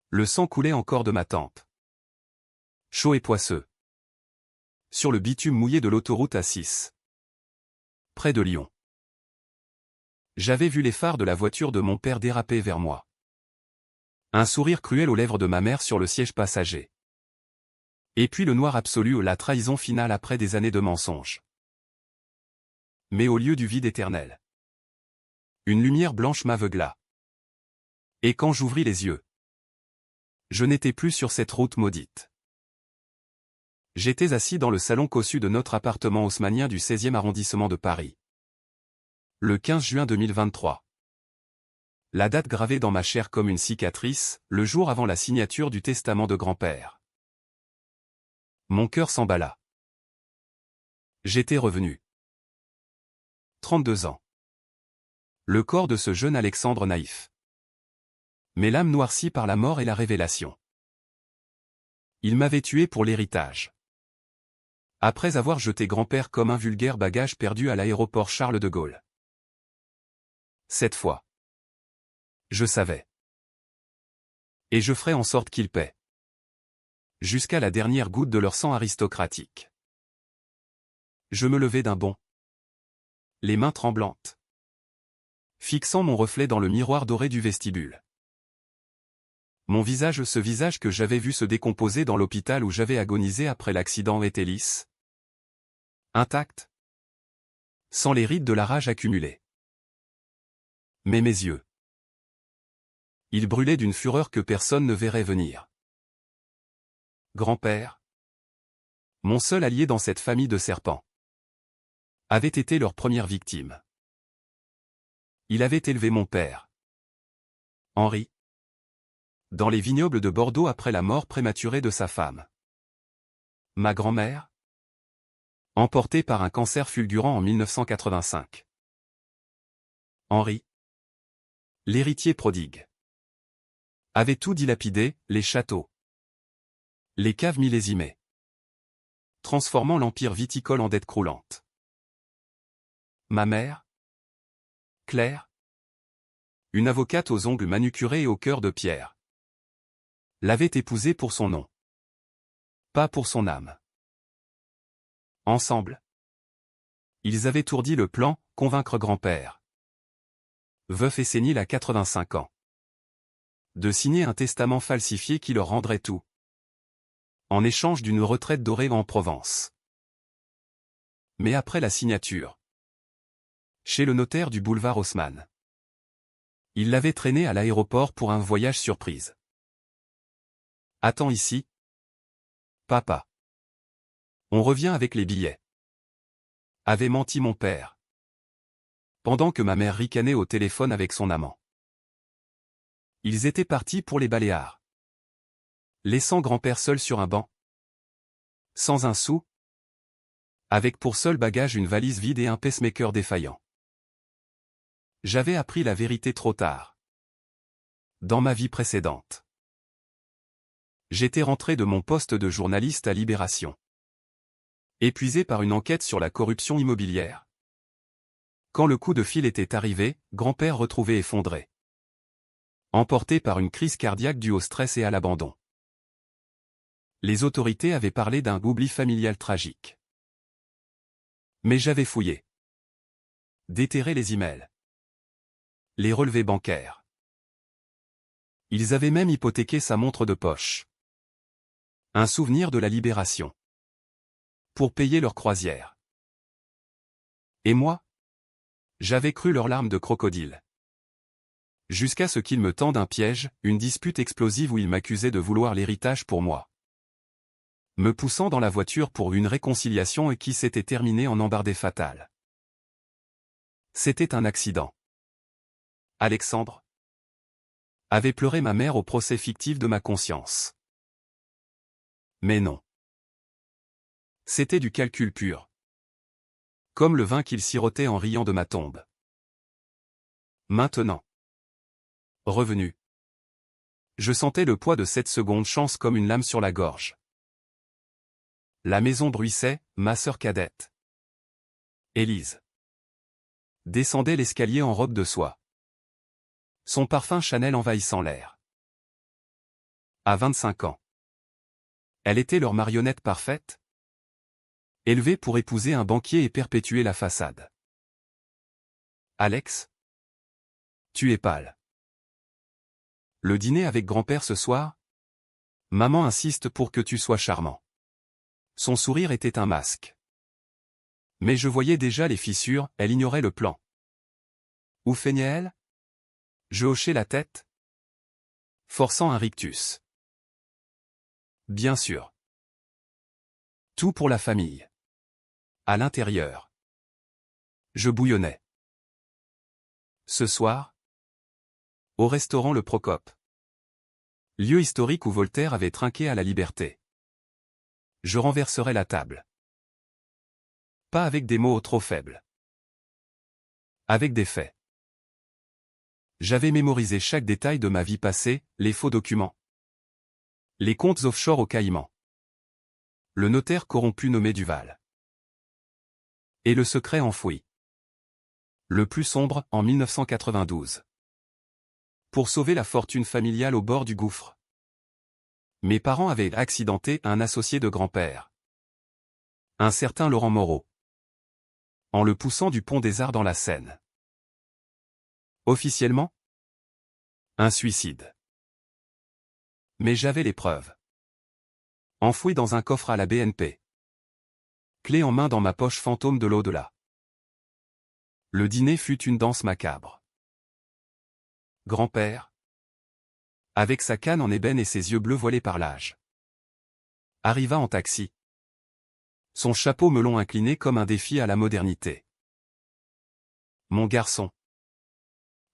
Le sang coulait encore de ma tempe. Chaud et poisseux. Sur le bitume mouillé de l'autoroute A6. Près de Lyon. J'avais vu les phares de la voiture de mon père déraper vers moi. Un sourire cruel aux lèvres de ma mère sur le siège passager. Et puis le noir absolu, la trahison finale après des années de mensonges. Mais au lieu du vide éternel, une lumière blanche m'aveugla. Et quand j'ouvris les yeux, je n'étais plus sur cette route maudite. J'étais assis dans le salon cossu de notre appartement haussmannien du 16e arrondissement de Paris. Le 15 juin 2023. La date gravée dans ma chair comme une cicatrice, le jour avant la signature du testament de grand-père. Mon cœur s'emballa. J'étais revenu. 32 ans. Le corps de ce jeune Alexandre naïf. Mais l'âme noircie par la mort et la révélation. Il m'avait tué pour l'héritage. Après avoir jeté grand-père comme un vulgaire bagage perdu à l'aéroport Charles de Gaulle. Cette fois, je savais. Et je ferai en sorte qu'ils paient. Jusqu'à la dernière goutte de leur sang aristocratique. Je me levai d'un bond. Les mains tremblantes. Fixant mon reflet dans le miroir doré du vestibule. Mon visage, ce visage que j'avais vu se décomposer dans l'hôpital où j'avais agonisé après l'accident, était lisse. Intact. Sans les rides de la rage accumulée. Mais mes yeux. Ils brûlaient d'une fureur que personne ne verrait venir. Grand-père, mon seul allié dans cette famille de serpents, avait été leur première victime. Il avait élevé mon père, Henri, dans les vignobles de Bordeaux après la mort prématurée de sa femme. Ma grand-mère, emportée par un cancer fulgurant en 1985. Henri, l'héritier prodigue, avait tout dilapidé, les châteaux, les caves millésimées, transformant l'empire viticole en dette croulante. Ma mère, Claire, une avocate aux ongles manucurés et au cœur de pierre, l'avait épousé pour son nom, pas pour son âme. Ensemble, ils avaient ourdi le plan, convaincre grand-père, veuf et sénile à 85 ans, de signer un testament falsifié qui leur rendrait tout, en échange d'une retraite dorée en Provence. Mais après la signature, chez le notaire du boulevard Haussmann, il l'avait traîné à l'aéroport pour un voyage surprise. Attends ici, papa. On revient avec les billets. Avait menti mon père. Pendant que ma mère ricanait au téléphone avec son amant. Ils étaient partis pour les Baléares. Laissant grand-père seul sur un banc. Sans un sou. Avec pour seul bagage une valise vide et un pacemaker défaillant. J'avais appris la vérité trop tard. Dans ma vie précédente. J'étais rentré de mon poste de journaliste à Libération. Épuisé par une enquête sur la corruption immobilière. Quand le coup de fil était arrivé, grand-père retrouvé effondré. Emporté par une crise cardiaque due au stress et à l'abandon. Les autorités avaient parlé d'un oubli familial tragique. Mais j'avais fouillé. Déterré les emails. Les relevés bancaires. Ils avaient même hypothéqué sa montre de poche. Un souvenir de la Libération. Pour payer leur croisière. Et moi? J'avais cru leurs larmes de crocodile. Jusqu'à ce qu'ils me tendent un piège, une dispute explosive où ils m'accusaient de vouloir l'héritage pour moi. Me poussant dans la voiture pour une réconciliation et qui s'était terminée en embardée fatale. C'était un accident. Alexandre avait pleuré ma mère au procès fictif de ma conscience. Mais non. C'était du calcul pur. Comme le vin qu'il sirotait en riant de ma tombe. Maintenant. Revenu. Je sentais le poids de cette seconde chance comme une lame sur la gorge. La maison bruissait, ma sœur cadette, Élise, descendait l'escalier en robe de soie. Son parfum Chanel envahissant l'air. À 25 ans. Elle était leur marionnette parfaite? Élevée pour épouser un banquier et perpétuer la façade. Alex? Tu es pâle. Le dîner avec grand-père ce soir? Maman insiste pour que tu sois charmant. Son sourire était un masque. Mais je voyais déjà les fissures, elle ignorait le plan. Où feignait-elle? Je hochai la tête, forçant un rictus. Bien sûr. Tout pour la famille. À l'intérieur. Je bouillonnais. Ce soir? Au restaurant Le Procope. Lieu historique où Voltaire avait trinqué à la liberté. Je renverserai la table. Pas avec des mots trop faibles. Avec des faits. J'avais mémorisé chaque détail de ma vie passée, les faux documents. Les comptes offshore au Caïmans. Le notaire corrompu nommé Duval. Et le secret enfoui. Le plus sombre, en 1992. Pour sauver la fortune familiale au bord du gouffre. Mes parents avaient accidenté un associé de grand-père. Un certain Laurent Moreau. En le poussant du pont des Arts dans la Seine. Officiellement? Un suicide. Mais j'avais les preuves. Enfouies dans un coffre à la BNP. Clé en main dans ma poche fantôme de l'au-delà. Le dîner fut une danse macabre. Grand-père, avec sa canne en ébène et ses yeux bleus voilés par l'âge, arriva en taxi. Son chapeau melon incliné comme un défi à la modernité. Mon garçon,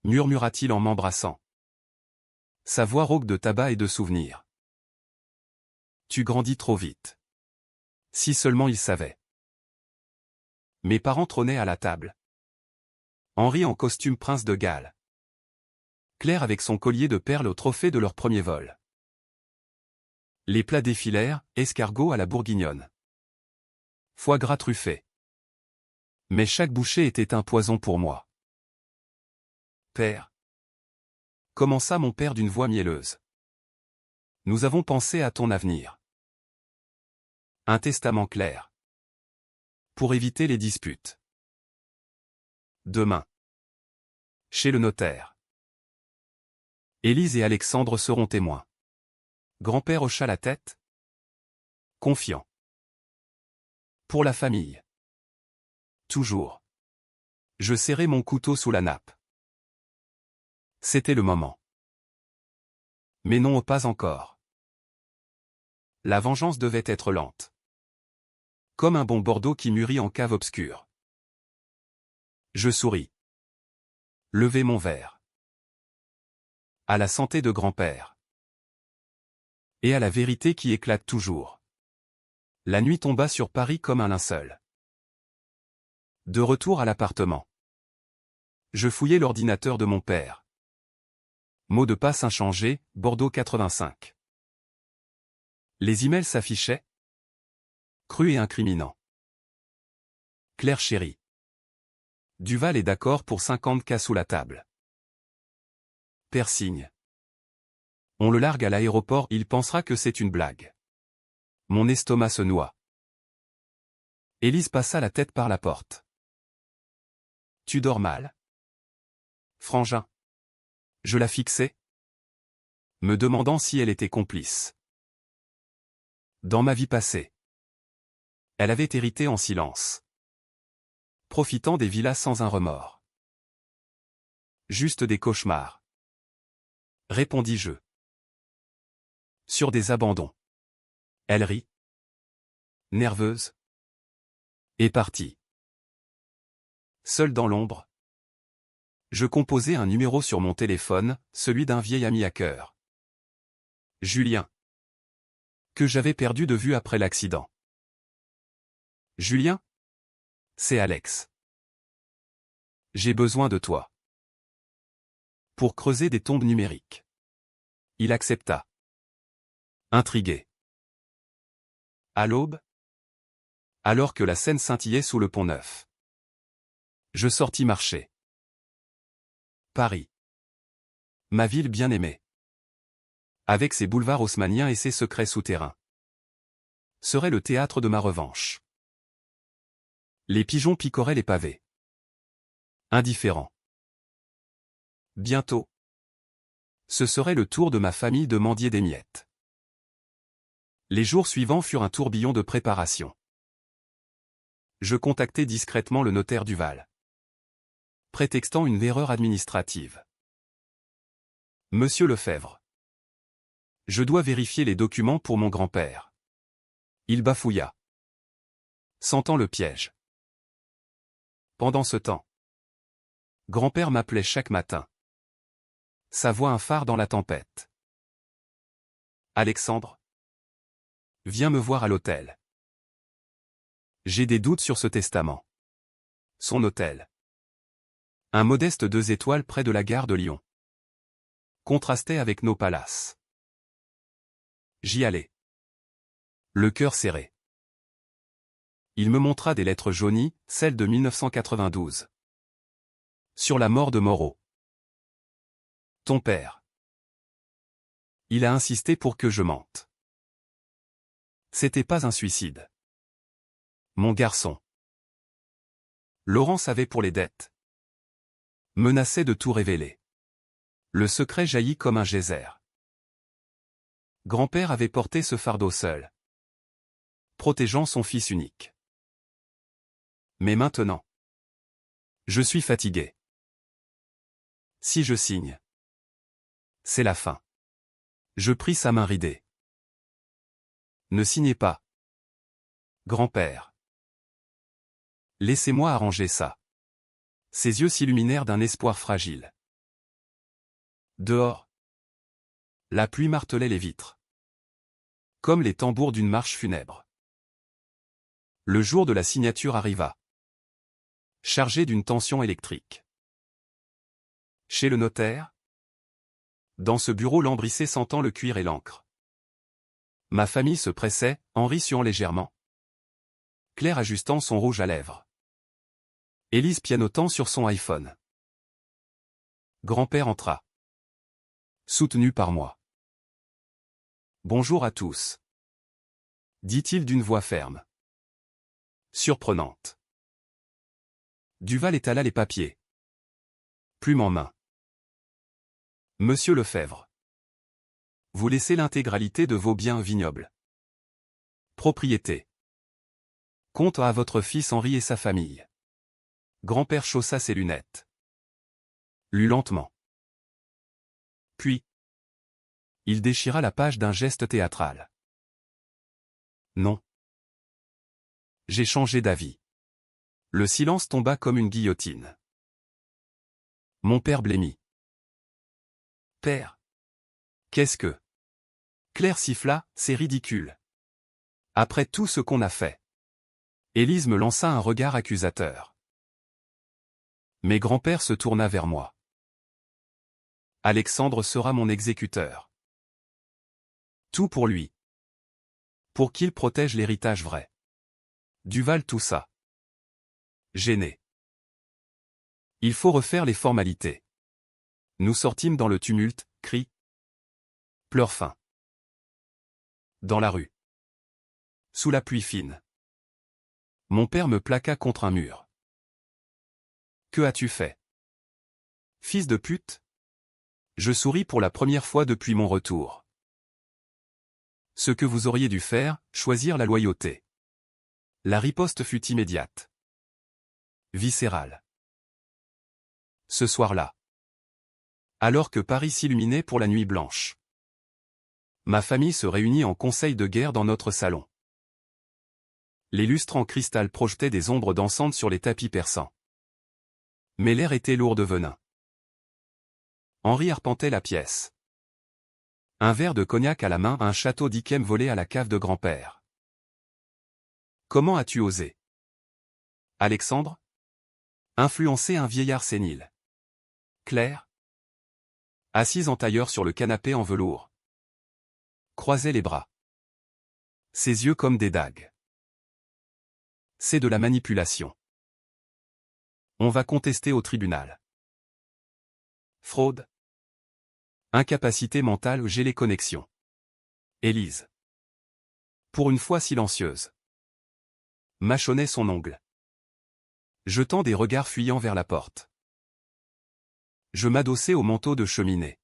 murmura-t-il en m'embrassant. Sa voix rauque de tabac et de souvenirs. Tu grandis trop vite. Si seulement il savait. Mes parents trônaient à la table. Henri en costume prince de Galles. Claire avec son collier de perles au trophée de leur premier vol. Les plats défilèrent, escargot à la bourguignonne. Foie gras truffé. Mais chaque bouchée était un poison pour moi. Père. Commença mon père d'une voix mielleuse. Nous avons pensé à ton avenir. Un testament clair. Pour éviter les disputes. Demain. Chez le notaire. Élise et Alexandre seront témoins. Grand-père hocha la tête. Confiant. Pour la famille. Toujours. Je serrai mon couteau sous la nappe. C'était le moment. Mais non, pas encore. La vengeance devait être lente. Comme un bon Bordeaux qui mûrit en cave obscure. Je souris. Levai mon verre. À la santé de grand-père. Et à la vérité qui éclate toujours. La nuit tomba sur Paris comme un linceul. De retour à l'appartement. Je fouillai l'ordinateur de mon père. Mot de passe inchangé, Bordeaux 85. Les emails s'affichaient. Cru et incriminant. Claire chérie. Duval est d'accord pour 50K sous la table. Père signe. On le largue à l'aéroport, il pensera que c'est une blague. Mon estomac se noie. Élise passa la tête par la porte. Tu dors mal? Frangin. Je la fixais, me demandant si elle était complice. Dans ma vie passée. Elle avait hérité en silence. Profitant des villas sans un remords. Juste des cauchemars. Répondis-je. Sur des abandons. Elle rit. Nerveuse. Et partie. Seul dans l'ombre. Je composais un numéro sur mon téléphone, celui d'un vieil ami à cœur. Julien. Que j'avais perdu de vue après l'accident. Julien? C'est Alex. J'ai besoin de toi. Pour creuser des tombes numériques. Il accepta. Intrigué. À l'aube? Alors que la Seine scintillait sous le pont Neuf. Je sortis marcher. Paris. Ma ville bien-aimée. avec ses boulevards haussmanniens et ses secrets souterrains, serait le théâtre de ma revanche. Les pigeons picoraient les pavés. Indifférents. Bientôt, ce serait le tour de ma famille de mendier des miettes. Les jours suivants furent un tourbillon de préparation. Je contactai discrètement le notaire Duval, prétextant une erreur administrative. Monsieur Lefebvre, je dois vérifier les documents pour mon grand-père. Il bafouilla, sentant le piège. Pendant ce temps, grand-père m'appelait chaque matin. Sa voix un phare dans la tempête. Alexandre, viens me voir à l'hôtel. J'ai des doutes sur ce testament. Son hôtel, un modeste 2 étoiles près de la gare de Lyon, contrastait avec nos palaces. J'y allai, le cœur serré. Il me montra des lettres jaunies, celles de 1992. Sur la mort de Moreau. Ton père. Il a insisté pour que je mente. C'était pas un suicide. Mon garçon. Laurent savait pour les dettes. Menaçait de tout révéler. Le secret jaillit comme un geyser. Grand-père avait porté ce fardeau seul, protégeant son fils unique. Mais maintenant, je suis fatigué. Si je signe, c'est la fin. Je pris sa main ridée. Ne signez pas. Grand-père. Laissez-moi arranger ça. Ses yeux s'illuminèrent d'un espoir fragile. Dehors, la pluie martelait les vitres, comme les tambours d'une marche funèbre. Le jour de la signature arriva, chargé d'une tension électrique. Chez le notaire, dans ce bureau lambrissé sentant le cuir et l'encre. Ma famille se pressait, Henri suant légèrement, Claire ajustant son rouge à lèvres, Élise pianotant sur son iPhone. Grand-père entra, soutenu par moi. Bonjour à tous, dit-il d'une voix ferme, surprenante. Duval étala les papiers, plume en main. Monsieur Lefebvre, vous laissez l'intégralité de vos biens vignobles, propriété, compte à votre fils Henri et sa famille. Grand-père chaussa ses lunettes, lut lentement. Puis, il déchira la page d'un geste théâtral. Non. J'ai changé d'avis. Le silence tomba comme une guillotine. Mon père blêmit. Père. Qu'est-ce que... Claire siffla, c'est ridicule. Après tout ce qu'on a fait. Élise me lança un regard accusateur. Mais grand-père se tourna vers moi. Alexandre sera mon exécuteur. Tout pour lui. Pour qu'il protège l'héritage vrai. Duval toussa. Gêné. Il faut refaire les formalités. Nous sortîmes dans le tumulte, cris, pleurs fins. Dans la rue. Sous la pluie fine. Mon père me plaqua contre un mur. Que as-tu fait? Fils de pute? Je souris pour la première fois depuis mon retour. Ce que vous auriez dû faire, choisir la loyauté. La riposte fut immédiate. Viscérale. Ce soir-là, alors que Paris s'illuminait pour la nuit blanche, ma famille se réunit en conseil de guerre dans notre salon. Les lustres en cristal projetaient des ombres dansantes sur les tapis persans. Mais l'air était lourd de venin. Henri arpentait la pièce. Un verre de cognac à la main, un château d'Yquem volé à la cave de grand-père. Comment as-tu osé? Alexandre? Influencer un vieillard sénile. Claire? Assise en tailleur sur le canapé en velours. Croisait les bras. Ses yeux comme des dagues. C'est de la manipulation. On va contester au tribunal. Fraude? Incapacité mentale, j'ai les connexions. Élise. Pour une fois silencieuse. Mâchonnait son ongle. Jetant des regards fuyants vers la porte. Je m'adossai au manteau de cheminée.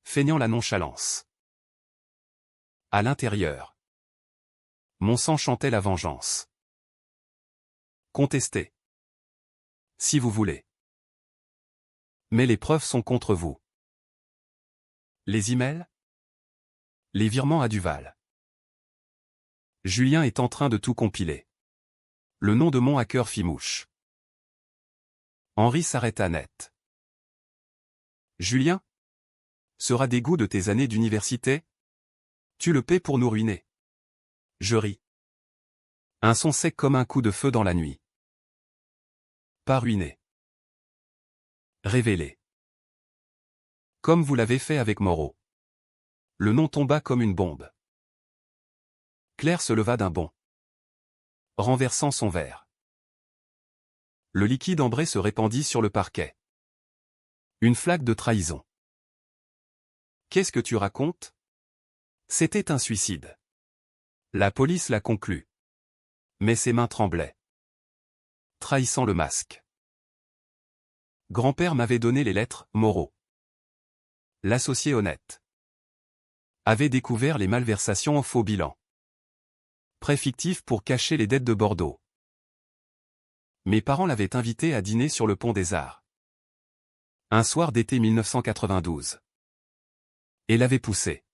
Feignant la nonchalance. À l'intérieur. Mon sang chantait la vengeance. Contestez. Si vous voulez. Mais les preuves sont contre vous. Les emails? Les virements à Duval. Julien est en train de tout compiler. Le nom de mon hacker fit mouche. Henri s'arrêta net. Julien? Sera dégoût de tes années d'université? Tu le paies pour nous ruiner. Je ris. Un son sec comme un coup de feu dans la nuit. Pas ruiné. Révélé. Comme vous l'avez fait avec Moreau. Le nom tomba comme une bombe. Claire se leva d'un bond. Renversant son verre. Le liquide ambré se répandit sur le parquet. Une flaque de trahison. Qu'est-ce que tu racontes? C'était un suicide. La police l'a conclu. Mais ses mains tremblaient. Trahissant le masque. Grand-père m'avait donné les lettres, Moreau. L'associé honnête. Avait découvert les malversations en faux bilan. Prêt fictif pour cacher les dettes de Bordeaux. Mes parents l'avaient invité à dîner sur le pont des Arts. Un soir d'été 1992. Et l'avait poussé.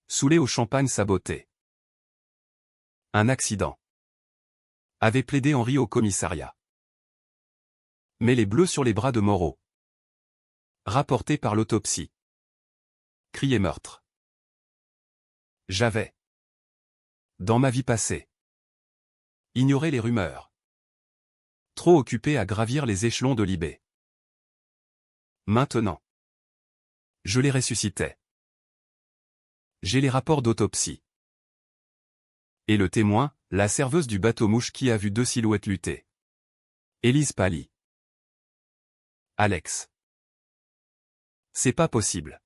Saoulé au champagne saboté. Un accident. Avait plaidé Henri au commissariat. Mais les bleus sur les bras de Moreau. Rapporté par l'autopsie. Crié meurtre. J'avais. Dans ma vie passée. Ignoré les rumeurs. Trop occupé à gravir les échelons de l'IB. Maintenant. Je les ressuscitais. J'ai les rapports d'autopsie. Et le témoin, la serveuse du bateau-mouche qui a vu deux silhouettes lutter. Élise pâlit. Alex. C'est pas possible.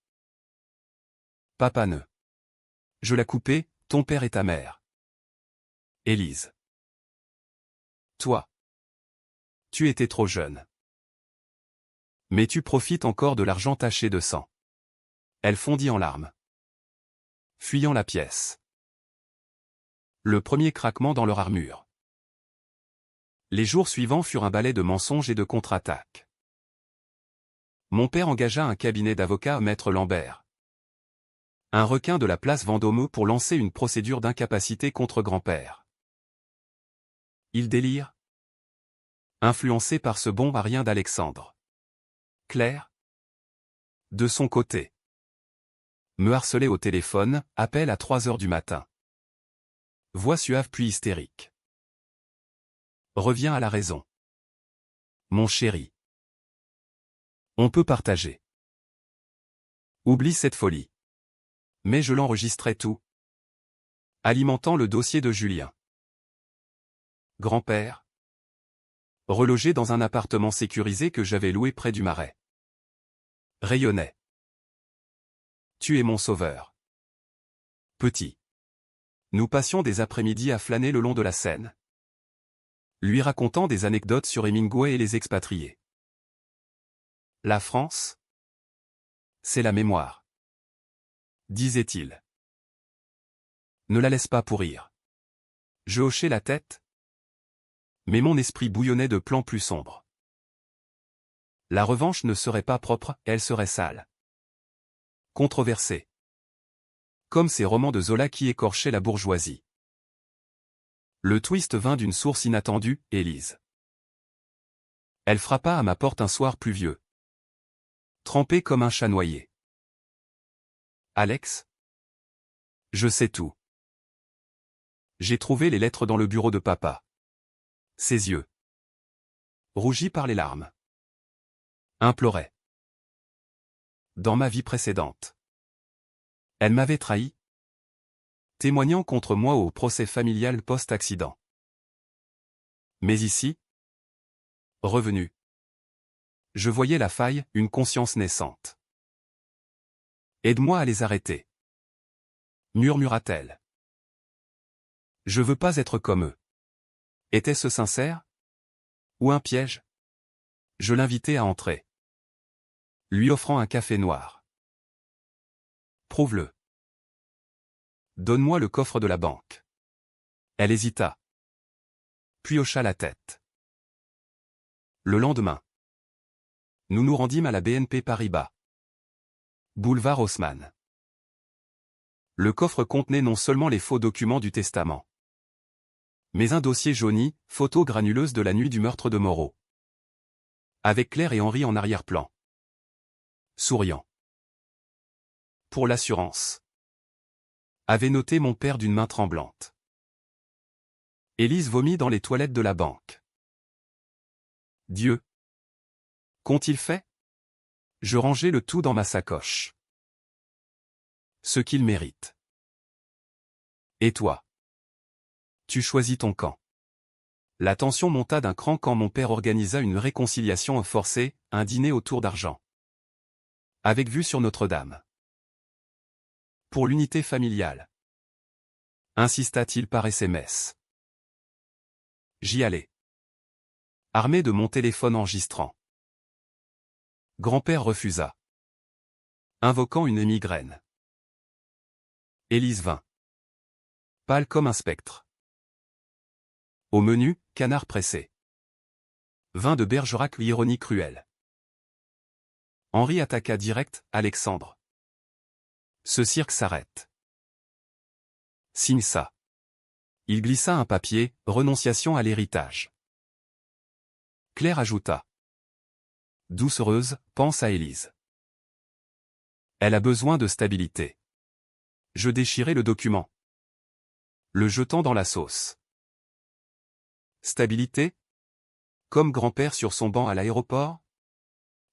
Papa ne. Je l'ai coupé, ton père et ta mère. Élise. Toi. Tu étais trop jeune. Mais tu profites encore de l'argent taché de sang. Elle fondit en larmes. Fuyant la pièce. Le premier craquement dans leur armure. Les jours suivants furent un balai de mensonges et de contre-attaques. Mon père engagea un cabinet d'avocats à Maître Lambert. Un requin de la place Vendôme pour lancer une procédure d'incapacité contre grand-père. Il délire. Influencé par ce bon arien d'Alexandre. Claire. De son côté. Me harcelait au téléphone, appel à 3 heures du matin. Voix suave puis hystérique. Reviens à la raison. Mon chéri. On peut partager. Oublie cette folie. Mais je l'enregistrais tout. Alimentant le dossier de Julien. Grand-père. Relogé dans un appartement sécurisé que j'avais loué près du Marais. Rayonnait. Tu es mon sauveur. Petit. Nous passions des après-midi à flâner le long de la Seine. Lui racontant des anecdotes sur Hemingway et les expatriés. La France? C'est la mémoire. Disait-il. Ne la laisse pas pourrir. Je hochai la tête. Mais mon esprit bouillonnait de plans plus sombres. La revanche ne serait pas propre, elle serait sale. Controversée. Comme ces romans de Zola qui écorchaient la bourgeoisie. Le twist vint d'une source inattendue, Élise. Elle frappa à ma porte un soir pluvieux. Trempée comme un chat noyé. Alex? Je sais tout. J'ai trouvé les lettres dans le bureau de papa. Ses yeux. Rougis par les larmes. Imploraient. Dans ma vie précédente. Elle m'avait trahi. Témoignant contre moi au procès familial post-accident. Mais ici. Revenu. Je voyais la faille, une conscience naissante. Aide-moi à les arrêter. Murmura-t-elle. Je veux pas être comme eux. Était-ce sincère? Ou un piège? Je l'invitai à entrer. Lui offrant un café noir. Prouve-le. Donne-moi le coffre de la banque. Elle hésita. Puis hocha la tête. Le lendemain. Nous nous rendîmes à la BNP Paribas. Boulevard Haussmann. Le coffre contenait non seulement les faux documents du testament, mais un dossier jauni, photo granuleuse de la nuit du meurtre de Moreau. Avec Claire et Henri en arrière-plan. Souriant. Pour l'assurance. Avait noté mon père d'une main tremblante. Élise vomit dans les toilettes de la banque. Dieu. Qu'ont-ils fait? Je rangeai le tout dans ma sacoche. Ce qu'il mérite. Et toi? Tu choisis ton camp. La tension monta d'un cran quand mon père organisa une réconciliation forcée, un dîner autour d'argent. Avec vue sur Notre-Dame. Pour l'unité familiale. Insista-t-il par SMS. J'y allais. Armé de mon téléphone enregistrant. Grand-père refusa. Invoquant une migraine. Élise vint. Pâle comme un spectre. Au menu, canard pressé. Vin de Bergerac, ironie cruelle. Henri attaqua direct, Alexandre. Ce cirque s'arrête. Signe ça. Il glissa un papier, renonciation à l'héritage. Claire ajouta. Doucereuse, pense à Élise. Elle a besoin de stabilité. Je déchirai le document. Le jetant dans la sauce. Stabilité? Comme grand-père sur son banc à l'aéroport?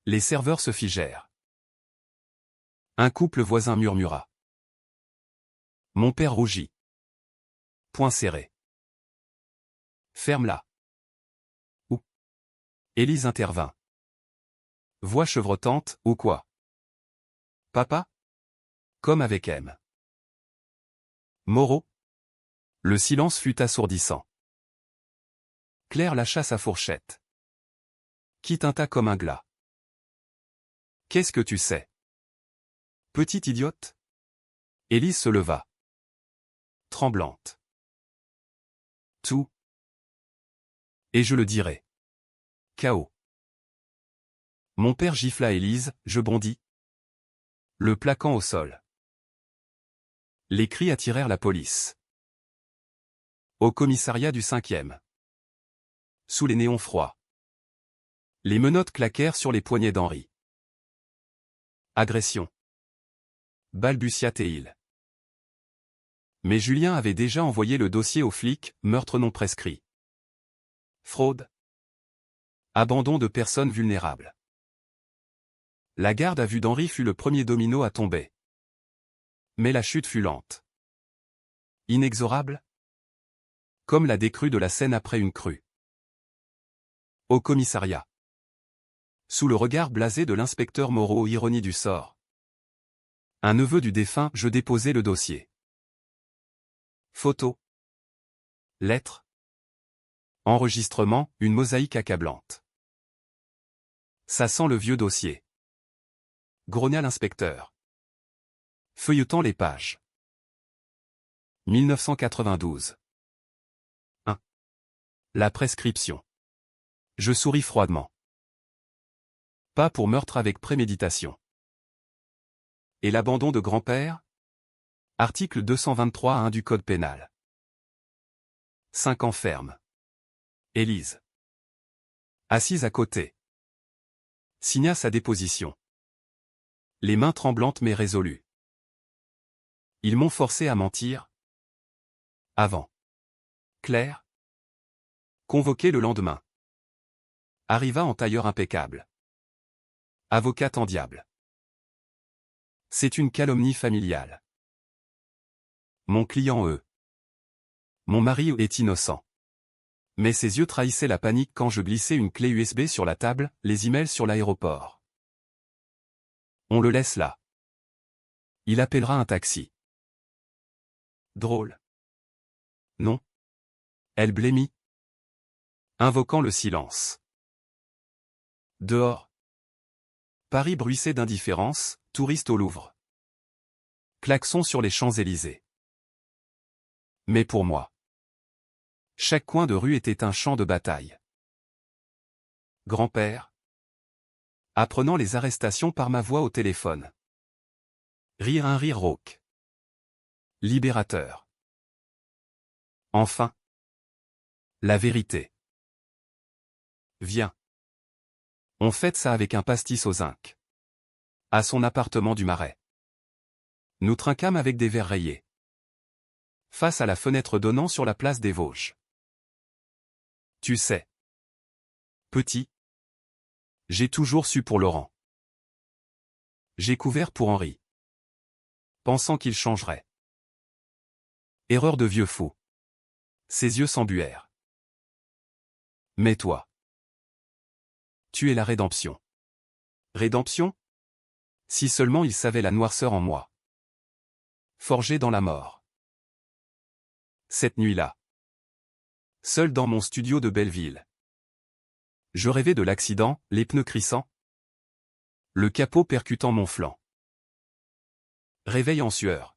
Les serveurs se figèrent. Un couple voisin murmura. Mon père rougit. Poing serré. Ferme-la. Ou. Élise intervint. Voix chevrotante, ou quoi? Papa? Comme avec M. Moreau? Le silence fut assourdissant. Claire lâcha sa fourchette. Qui tinta comme un glas. Qu'est-ce que tu sais? Petite idiote? Élise se leva. Tremblante. Tout. Et je le dirai. Chaos. Mon père gifla Élise, je bondis. Le plaquant au sol. Les cris attirèrent la police. Au commissariat du 5e. Sous les néons froids. Les menottes claquèrent sur les poignets d'Henri. Agression. Balbutia-t-il. Mais Julien avait déjà envoyé le dossier aux flics, meurtre non prescrit. Fraude. Abandon de personnes vulnérables. La garde à vue d'Henri fut le premier domino à tomber. Mais la chute fut lente. Inexorable? Comme la décrue de la Seine après une crue. Au commissariat. Sous le regard blasé de l'inspecteur Moreau, ironie du sort. Un neveu du défunt, je déposai le dossier. Photo. Lettre. Enregistrement, une mosaïque accablante. Ça sent le vieux dossier. Grogna l'inspecteur. Feuilletant les pages. 1992. 1. La prescription. Je souris froidement. Pas pour meurtre avec préméditation. Et l'abandon de grand-père? Article 223-1 du Code pénal. 5 ans ferme. Élise. Assise à côté. Signa sa déposition. Les mains tremblantes mais résolues. Ils m'ont forcé à mentir. Avant. Claire. Convoqué le lendemain. Arriva en tailleur impeccable. Avocate en diable. C'est une calomnie familiale. Mon client Mon mari est innocent. Mais ses yeux trahissaient la panique quand je glissais une clé USB sur la table, les emails sur l'aéroport. On le laisse là. Il appellera un taxi. Drôle. Non. Elle blêmit, invoquant le silence. Dehors. Paris bruissait d'indifférence, touriste au Louvre. Klaxon sur les Champs-Élysées. Mais pour moi, chaque coin de rue était un champ de bataille. Grand-père. Apprenant les arrestations par ma voix au téléphone. Rire un rire rauque. Libérateur. Enfin. La vérité. Viens. On fête ça avec un pastis au zinc. À son appartement du Marais. Nous trinquâmes avec des verres rayés. Face à la fenêtre donnant sur la place des Vosges. Tu sais. Petit. J'ai toujours su pour Laurent. J'ai couvert pour Henri. Pensant qu'il changerait. Erreur de vieux fou. Ses yeux s'embuèrent. Mais toi. Tu es la rédemption. Rédemption? Si seulement il savait la noirceur en moi. Forgé dans la mort. Cette nuit-là. Seul dans mon studio de Belleville. Je rêvais de l'accident, les pneus crissant. Le capot percutant mon flanc. Réveil en sueur.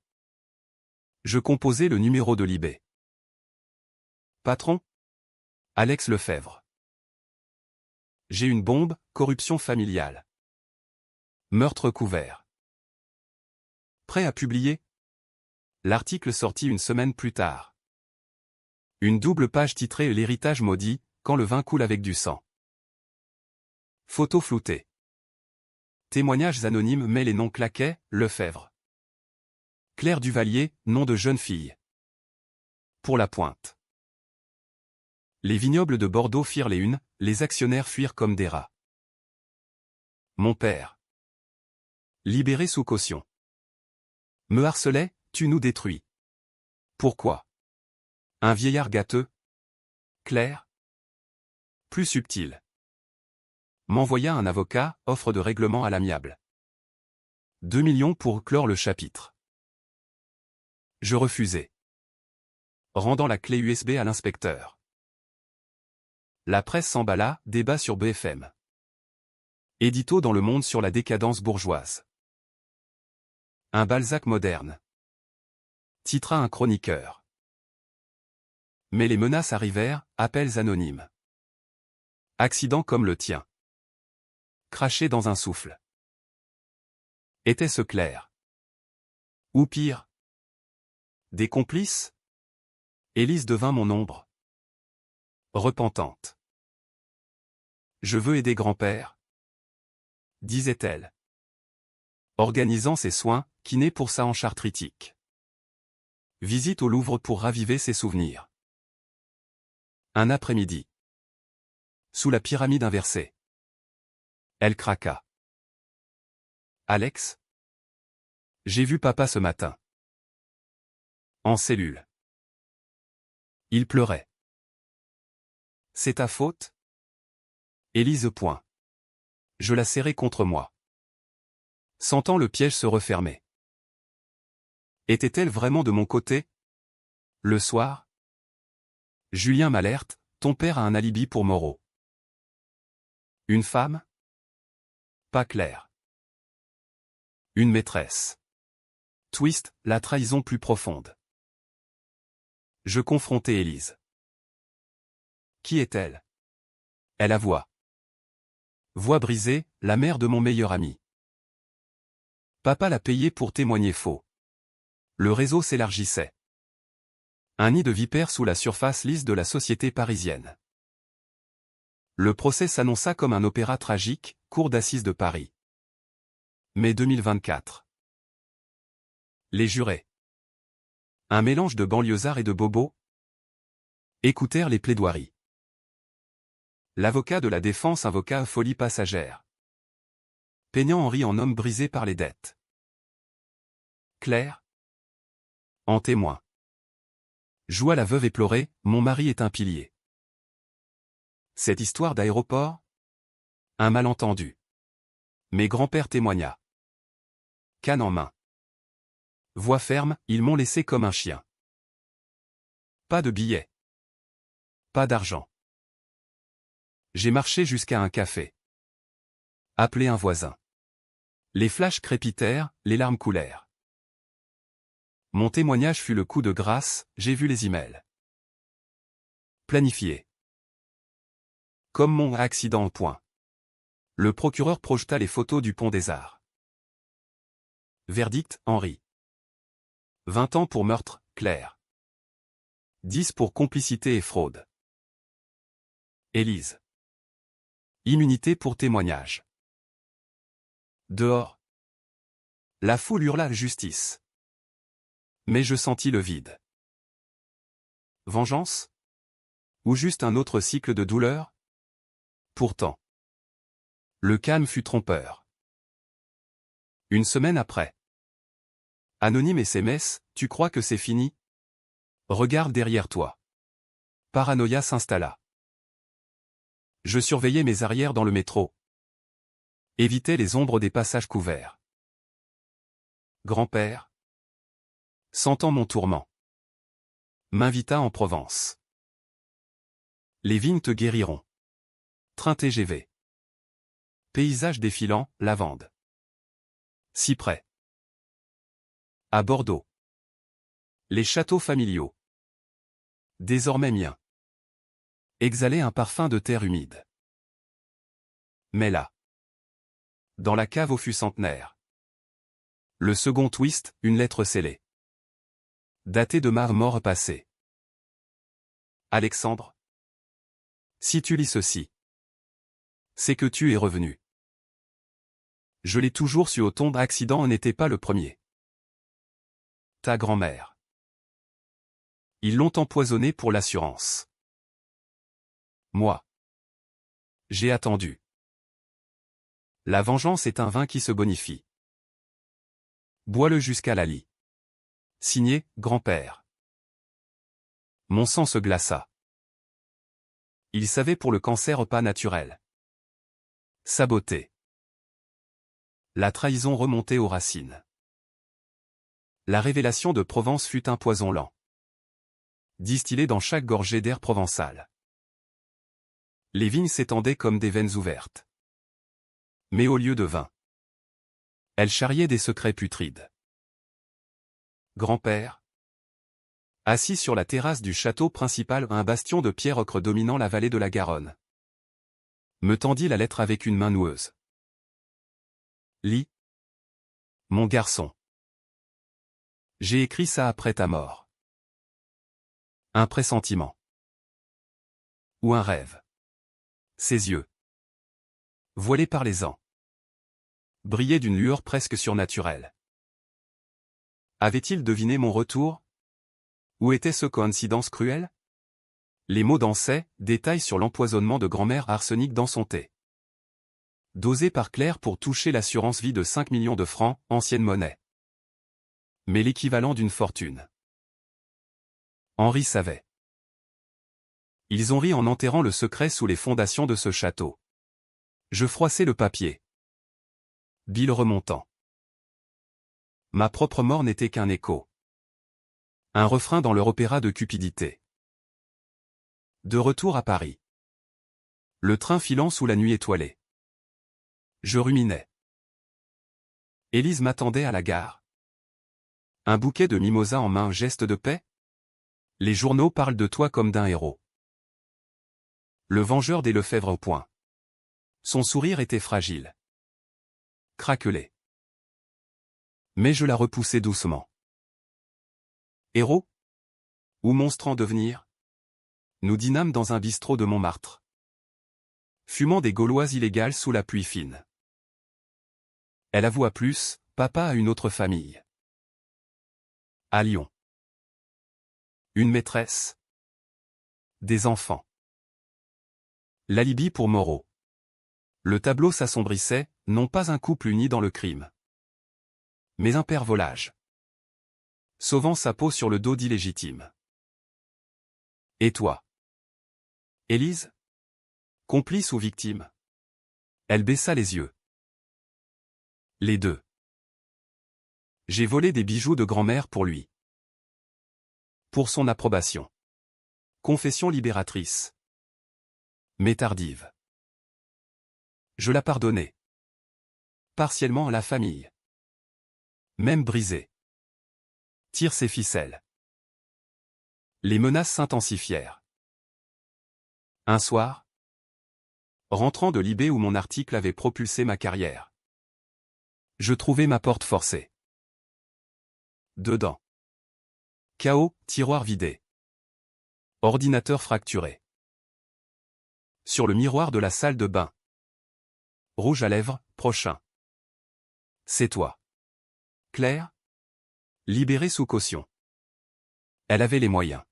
Je composais le numéro de Libé. Patron? Alex Lefebvre. J'ai une bombe, corruption familiale. Meurtre couvert. Prêt à publier? L'article sortit une semaine plus tard. Une double page titrée L'héritage maudit, quand le vin coule avec du sang. Photo floutée. Témoignages anonymes mais les noms claquaient, Lefebvre. Claire Duvalier, nom de jeune fille. Pour la pointe. Les vignobles de Bordeaux firent les unes, les actionnaires fuirent comme des rats. Mon père. Libéré sous caution. Me harcelait, tu nous détruis. Pourquoi? Un vieillard gâteux? Clair? Plus subtil. M'envoya un avocat, offre de règlement à l'amiable. 2 millions pour clore le chapitre. Je refusai. Rendant la clé USB à l'inspecteur. La presse s'emballa, débat sur BFM. Édito dans Le Monde sur la décadence bourgeoise. Un Balzac moderne. Titra un chroniqueur. Mais les menaces arrivèrent, appels anonymes. Accident comme le tien. Craché dans un souffle. Était-ce clair? Ou pire? Des complices? Élise devint mon ombre. Repentante. Je veux aider grand-père, disait-elle. Organisant ses soins, kiné pour sa hanche arthritique. Visite au Louvre pour raviver ses souvenirs. Un après-midi. Sous la pyramide inversée. Elle craqua. Alex? J'ai vu papa ce matin. En cellule. Il pleurait. C'est ta faute? Élise point. Je la serrai contre moi. Sentant le piège se refermer. Était-elle vraiment de mon côté? Le soir? Julien m'alerte, ton père a un alibi pour Moreau. Une femme? Pas clair. Une maîtresse. Twist, la trahison plus profonde. Je confrontai Élise. Qui est-elle? Elle avoua. Voix brisée, la mère de mon meilleur ami. Papa l'a payé pour témoigner faux. Le réseau s'élargissait. Un nid de vipères sous la surface lisse de la société parisienne. Le procès s'annonça comme un opéra tragique, cour d'assises de Paris. Mai 2024. Les jurés. Un mélange de banlieusards et de bobos écoutèrent les plaidoiries. L'avocat de la défense invoqua folie passagère. Peignant Henri en homme brisé par les dettes. Claire? En témoin. Joua la veuve éplorée, mon mari est un pilier. Cette histoire d'aéroport? Un malentendu. Mais grand-père témoigna. Canne en main. Voix ferme, ils m'ont laissé comme un chien. Pas de billets. Pas d'argent. J'ai marché jusqu'à un café. Appelé un voisin. Les flashs crépitèrent, les larmes coulèrent. Mon témoignage fut le coup de grâce, j'ai vu les emails. Planifié. Comme mon accident au point. Le procureur projeta les photos du pont des Arts. Verdict, Henri. 20 ans pour meurtre, Claire. 10 pour complicité et fraude. Élise. Immunité pour témoignage. Dehors. La foule hurla justice. Mais je sentis le vide. Vengeance? Ou juste un autre cycle de douleur? Pourtant. Le calme fut trompeur. Une semaine après. Anonyme SMS, tu crois que c'est fini? Regarde derrière toi. Paranoïa s'installa. Je surveillais mes arrières dans le métro. Évitais les ombres des passages couverts. Grand-père, sentant mon tourment, m'invita en Provence. Les vignes te guériront. Train TGV. Paysage défilant, lavande. Cyprès. À Bordeaux. Les châteaux familiaux. Désormais miens. Exhalaient un parfum de terre humide. Mais là. Dans la cave au fût centenaire. Le second twist, une lettre scellée. Datée de ma mort passée. Alexandre. Si tu lis ceci. C'est que tu es revenu. Je l'ai toujours su, au ton d'accident n'était pas le premier. Ta grand-mère. Ils l'ont empoisonné pour l'assurance. Moi. J'ai attendu. La vengeance est un vin qui se bonifie. Bois-le jusqu'à la lie. Signé, grand-père. Mon sang se glaça. Il savait pour le cancer pas naturel. Saboté. La trahison remontait aux racines. La révélation de Provence fut un poison lent. Distillé dans chaque gorgée d'air provençal. Les vignes s'étendaient comme des veines ouvertes. Mais au lieu de vin, elles charriaient des secrets putrides. Grand-père. Assis sur la terrasse du château principal, un bastion de pierre ocre dominant la vallée de la Garonne. Me tendit la lettre avec une main noueuse. Lis. Mon garçon. J'ai écrit ça après ta mort. Un pressentiment. Ou un rêve. Ses yeux, voilés par les ans, brillaient d'une lueur presque surnaturelle. Avait-il deviné mon retour? Ou était-ce coïncidence cruelle? Les mots dansaient, détails sur l'empoisonnement de grand-mère arsenic dans son thé. Dosé par Claire pour toucher l'assurance vie de 5 millions de francs, ancienne monnaie. Mais l'équivalent d'une fortune. Henri savait. Ils ont ri en enterrant le secret sous les fondations de ce château. Je froissai le papier. Bill remontant. Ma propre mort n'était qu'un écho. Un refrain dans leur opéra de cupidité. De retour à Paris. Le train filant sous la nuit étoilée. Je ruminais. Élise m'attendait à la gare. Un bouquet de mimosas en main, geste de paix? Les journaux parlent de toi comme d'un héros. Le vengeur des Lefebvre au point. Son sourire était fragile. Craquelé. Mais je la repoussai doucement. Héros? Ou monstre en devenir? Nous dînâmes dans un bistrot de Montmartre. Fumant des gauloises illégales sous la pluie fine. Elle avoua plus, papa a une autre famille. À Lyon. Une maîtresse. Des enfants. L'alibi pour Moreau. Le tableau s'assombrissait, non pas un couple uni dans le crime. Mais un père volage. Sauvant sa peau sur le dos d'illégitime. Et toi? Élise? Complice ou victime? Elle baissa les yeux. Les deux. J'ai volé des bijoux de grand-mère pour lui. Pour son approbation. Confession libératrice. Mais tardive. Je la pardonnais. Partiellement à la famille. Même brisée. Tire ses ficelles. Les menaces s'intensifièrent. Un soir, rentrant de l'IB où mon article avait propulsé ma carrière, je trouvai ma porte forcée. Dedans. Chaos, tiroir vidé. Ordinateur fracturé. Sur le miroir de la salle de bain. Rouge à lèvres, prochain. C'est toi. Claire? Libérée sous caution. Elle avait les moyens.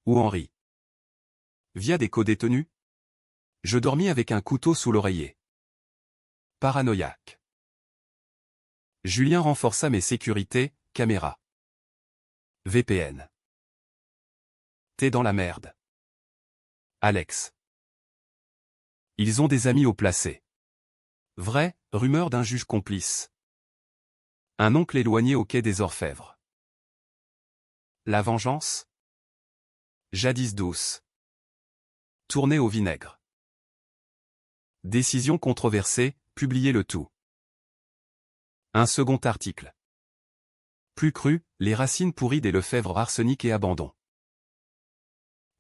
Ou Henri. Via des co-détenus? Je dormis avec un couteau sous l'oreiller. Paranoïaque. Julien renforça mes sécurités, caméra. VPN. T'es dans la merde. Alex. Ils ont des amis haut placés. Vrai, rumeur d'un juge complice. Un oncle éloigné au quai des Orfèvres. La vengeance? Jadis douce. Tournée au vinaigre. Décision controversée, publiez le tout. Un second article. Plus cru, les racines pourries des Lefèvre, arsenic et abandon.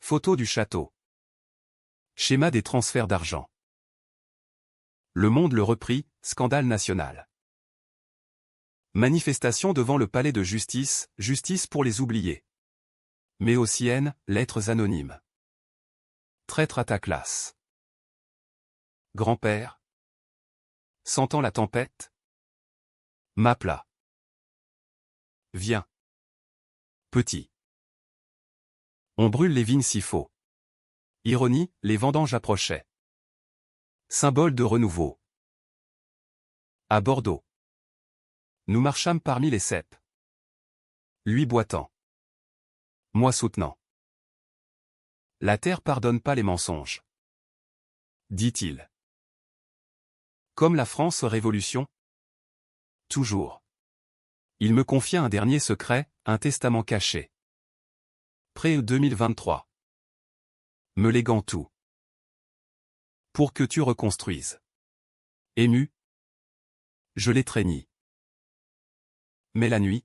Photo du château. Schéma des transferts d'argent. Le Monde le reprit, scandale national. Manifestation devant le palais de justice, justice pour les oubliés. Mais aussi haine, lettres anonymes. Traître à ta classe. Grand-père. Sentant la tempête. M'appela. Viens. Petit. On brûle les vignes s'il faut. Ironie, les vendanges approchaient. Symbole de renouveau. À Bordeaux. Nous marchâmes parmi les cèpes. Lui boitant. Moi soutenant. La terre pardonne pas les mensonges. Dit-il. Comme la France Révolution? Toujours. Il me confia un dernier secret, un testament caché. Près 2023. Me léguant tout. Pour que tu reconstruises. Ému. Je l'étreignis. Mais la nuit.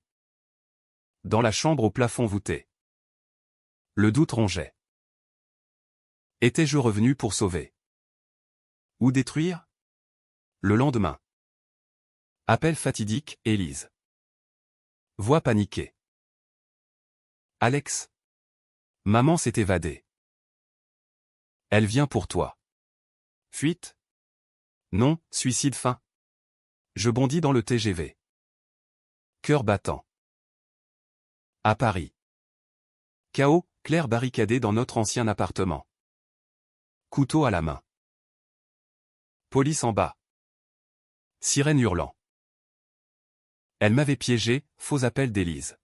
Dans la chambre au plafond voûté. Le doute rongeait. Étais-je revenu pour sauver? Ou détruire? Le lendemain. Appel fatidique, Élise. Voix paniquée. Alex. Maman s'est évadée. Elle vient pour toi. Fuite? Non, suicide fin. Je bondis dans le TGV. Cœur battant. À Paris. Chaos, Claire barricadée dans notre ancien appartement. Couteau à la main. Police en bas. Sirène hurlant. Elle m'avait piégé, faux appel d'Élise.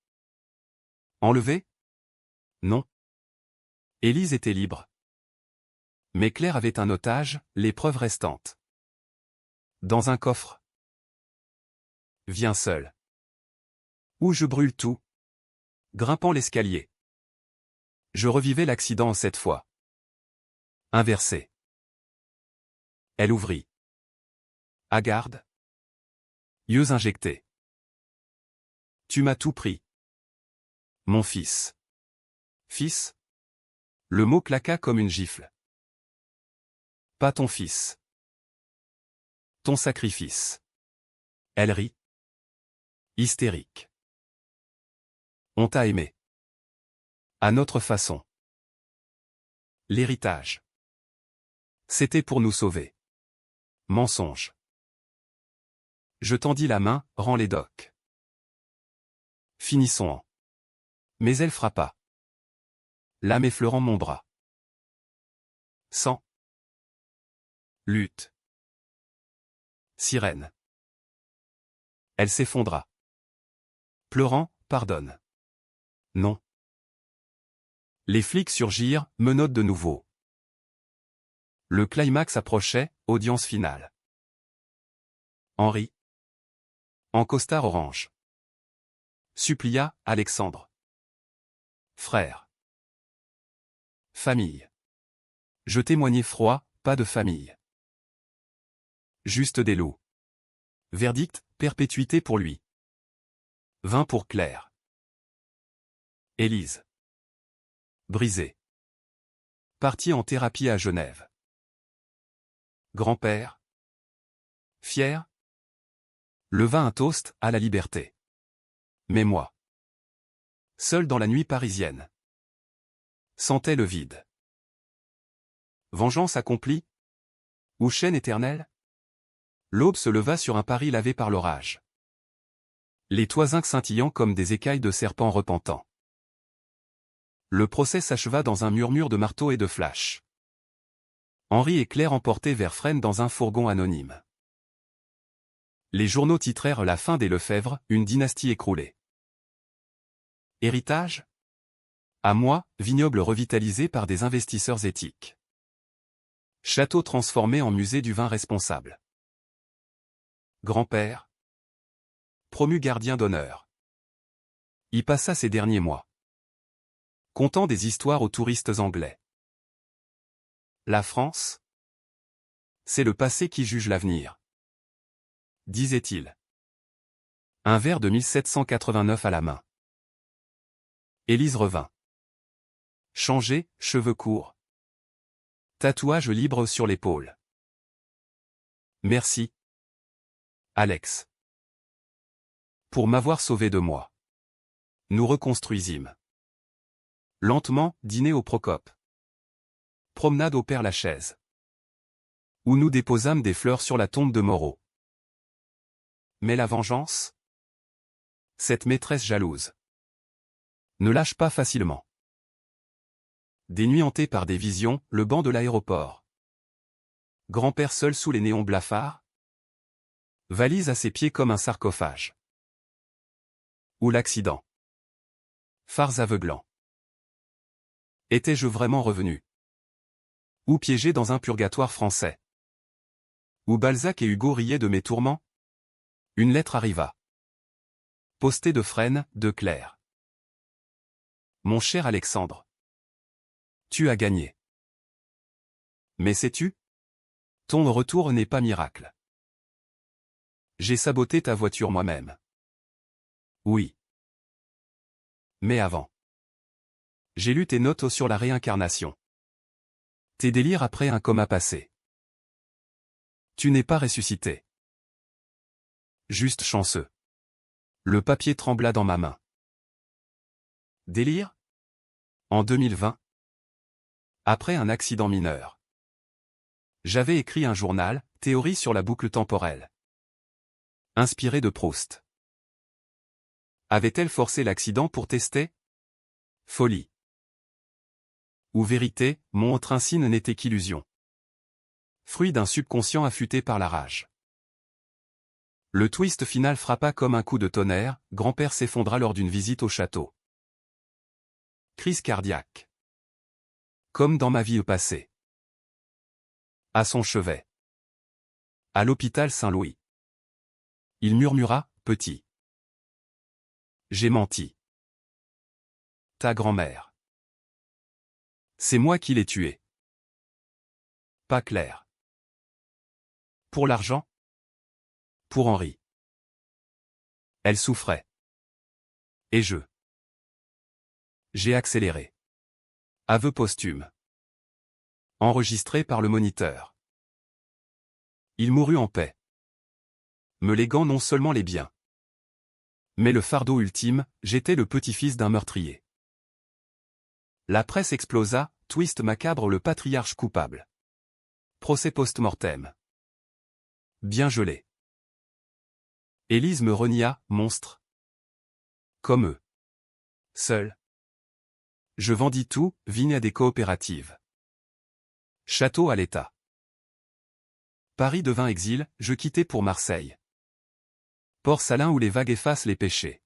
Enlevée? Non. Élise était libre. Mais Claire avait un otage, les preuves restantes. Dans un coffre. Viens seul. Ou je brûle tout. Grimpant l'escalier. Je revivais l'accident cette fois. Inversé. Elle ouvrit. À garde. Yeux injectés. Tu m'as tout pris. Mon fils. Fils? Le mot claqua comme une gifle. Pas ton fils. Ton sacrifice. Elle rit. Hystérique. On t'a aimé. À notre façon. L'héritage. C'était pour nous sauver. Mensonge. Je tendis la main, rends les docs. Finissons en. Mais elle frappa. L'âme effleurant mon bras. Sang. Lutte. Sirène. Elle s'effondra. Pleurant, pardonne. Non. Les flics surgirent, menottes de nouveau. Le climax approchait, audience finale. Henri. En costard orange. Supplia, Alexandre. Frère. Famille. Je témoignais froid, pas de famille. Juste des lots. Verdict, perpétuité pour lui. 20 pour Claire. Élise. Brisée. Partie en thérapie à Genève. Grand-père. Fier. Leva un toast à la liberté. Mais moi. Seul dans la nuit parisienne. Sentais le vide. Vengeance accomplie? Ou chaîne éternelle? L'aube se leva sur un Paris lavé par l'orage. Les toisins scintillant comme des écailles de serpents repentants. Le procès s'acheva dans un murmure de marteaux et de flashs. Henri et Claire emportés vers Fresnes dans un fourgon anonyme. Les journaux titrèrent la fin des Lefebvre, une dynastie écroulée. Héritage? À moi, vignoble revitalisé par des investisseurs éthiques. Château transformé en musée du vin responsable. Grand-père. Promu gardien d'honneur. Y passa ses derniers mois. Contant des histoires aux touristes anglais. La France? C'est le passé qui juge l'avenir. Disait-il. Un verre de 1789 à la main. Élise revint. Changé, cheveux courts. Tatouage libre sur l'épaule. Merci. Alex. Pour m'avoir sauvé de moi. Nous reconstruisîmes. Lentement, dîner au Procope. Promenade au Père-Lachaise. Où nous déposâmes des fleurs sur la tombe de Moreau. Mais la vengeance? Cette maîtresse jalouse. Ne lâche pas facilement. Des nuits hantées par des visions, le banc de l'aéroport. Grand-père seul sous les néons blafards? Valise à ses pieds comme un sarcophage. Ou l'accident. Phares aveuglants. Étais-je vraiment revenu? Ou piégé dans un purgatoire français? Où Balzac et Hugo riaient de mes tourments? Une lettre arriva. Postée de Fresnes, de Claire. Mon cher Alexandre. Tu as gagné. Mais sais-tu? Ton retour n'est pas miracle. J'ai saboté ta voiture moi-même. Oui. Mais avant. J'ai lu tes notes sur la réincarnation. Tes délires après un coma passé. Tu n'es pas ressuscité. Juste chanceux. Le papier trembla dans ma main. Délire? En 2020. Après un accident mineur. J'avais écrit un journal, Théorie sur la boucle temporelle. Inspiré de Proust. Avait-elle forcé l'accident pour tester? Folie. Ou vérité, mon Trincine n'était qu'illusion. Fruit d'un subconscient affûté par la rage. Le twist final frappa comme un coup de tonnerre, grand-père s'effondra lors d'une visite au château. Crise cardiaque. Comme dans ma vie passée. À son chevet. À l'hôpital Saint-Louis. Il murmura, petit. J'ai menti. Ta grand-mère. C'est moi qui l'ai tuée. Pas Claire. Pour l'argent? Pour Henri. Elle souffrait. Et je. J'ai accéléré. Aveu posthume. Enregistré par le Moniteur. Il mourut en paix. Me léguant non seulement les biens. Mais le fardeau ultime, j'étais le petit-fils d'un meurtrier. La presse explosa, twist macabre le patriarche coupable. Procès post-mortem. Bien gelé. Élise me renia, monstre. Comme eux. Seul. Je vendis tout, vignes à des coopératives. Château à l'État. Paris devint exil, je quittai pour Marseille. Port salin où les vagues effacent les péchés.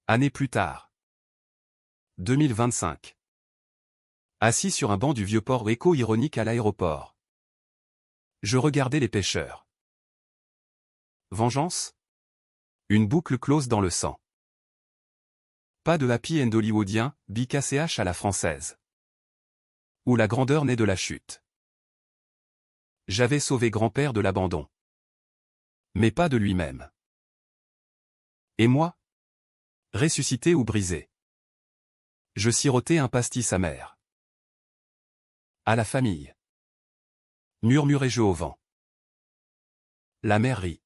Années plus tard. 2025. Assis sur un banc du vieux port éco-ironique à l'aéroport. Je regardais les pêcheurs. Vengeance? Une boucle close dans le sang. Pas de happy end hollywoodien, BKCH à la française. Où la grandeur naît de la chute. J'avais sauvé grand-père de l'abandon. Mais pas de lui-même. Et moi? Ressuscité ou brisé? Je sirotais un pastis amer. À la famille. Murmurai-je au vent. La mère rit.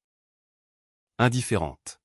Indifférente.